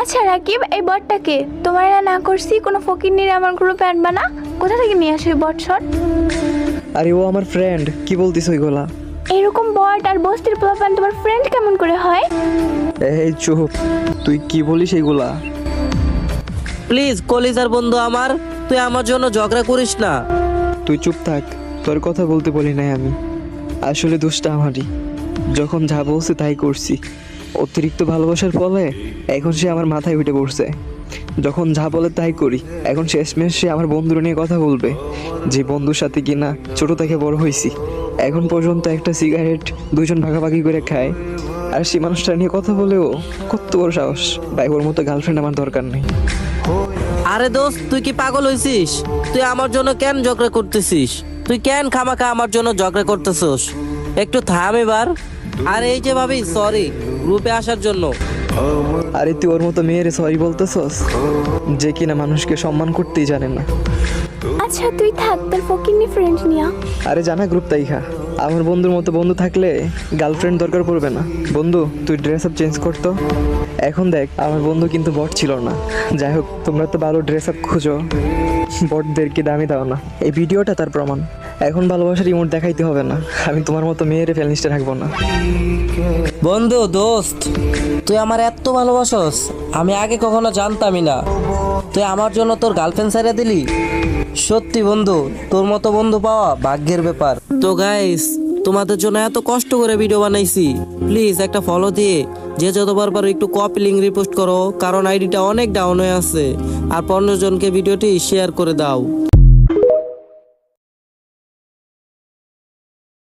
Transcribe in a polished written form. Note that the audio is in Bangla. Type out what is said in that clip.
আচ্ছা রাকিব, এই বটটাকে তোমার না করছি কোনো ফকির নিয়ে আমার গ্রুপে আনবা না? কোথা থেকে নিয়ে আসো এই বট শট? আরে ও আমার ফ্রেন্ড, কি বলতিস ওইগুলা? এরকম বট আর বস্তির পোলাপান তোমার ফ্রেন্ড কেমন করে হয়? এই চুপ, তুই কি বলিস এইগুলা? প্লিজ কলিজার বন্ধু আমার, তুই আমার জন্য ঝগড়া করিস না। তুই চুপ থাক, তোর কথা বলতে বলি নাই আমি। আসলে দোষটা আমারই, যখন যা বলছে তাই করছি। অতিরিক্ত ভালোবাসার ফলে এখন সে আমার মাথায় উঠে পড়ছে। যখন যা বলে তাই করি, এখন শেষমেশ সে আমার বন্ধুর নিয়ে কথা বলবে, যে বন্ধুর সাথে কিনা ছোট থেকে বড় হয়েছি। এখন পর্যন্ত একটা সিগারেট দুজন ভাগাভাগি করে খায়, আর সে মানুষটা নিয়ে কথা বলেও কত বড় সাহস! ভাই, ওর মতো গার্লফ্রেন্ড আমার দরকার নেই। আরে দোস্ত, তুই কি পাগল হয়েছিস? তুই আমার জন্য কেন ঝগড়া করতেছিস? তুই কেন খামাখা আমার জন্য ঝগড়া করতেছিস? একটু থাম এবার। আর এই যে ভাবি, সরি গ্রুপে আসার জন্য। আরে তুই ওর মতো মেয়ের সরি বলতেছস, যে কিনা মানুষকে সম্মান করতেই জানে না। আচ্ছা তুই থাক তোর ফকিরনি ফ্রেন্ড নিয়া। আরে জানা গ্রুপ তাই খা, আমার বন্ধুর মতো বন্ধু থাকলে গার্লফ্রেন্ড দরকার পড়বে না। বন্ধু, তুই ড্রেস আপ চেঞ্জ করতো। এখন দেখ, আমার বন্ধু কিন্তু বট ছিল না। যাই হোক, তোমরা তো ভালো ড্রেস আপ খুঁজো, বটদেরকে দামি দাও না। এই ভিডিওটা তার প্রমাণ। এখন ভালোবাসার ইমোট দেখাইতে হবে না। আমি তোমার মতো মেয়ের ফেলিস্টে রাখবো না। বন্ধু, দোস্ত, তুই আমার এত ভালোবাসস আমি আগে কখনো জানতামই না। তুই আমার জন্য তোর গার্লফ্রেন্ড ছেড়ে দিলি। সত্যি বন্ধু, তোর মতো বন্ধু পাওয়া ভাগ্যের ব্যাপার। তো গাইস, তোমাদের জন্য এত কষ্ট করে ভিডিও বানাইছি, প্লিজ একটা ফলো দিয়ে যে যতবার পারো একটু কপি লিঙ্ক রিপোস্ট করো, কারণ আইডিটা অনেক ডাউন হয়ে আছে। আর 15 জনকে ভিডিওটি শেয়ার করে দাও।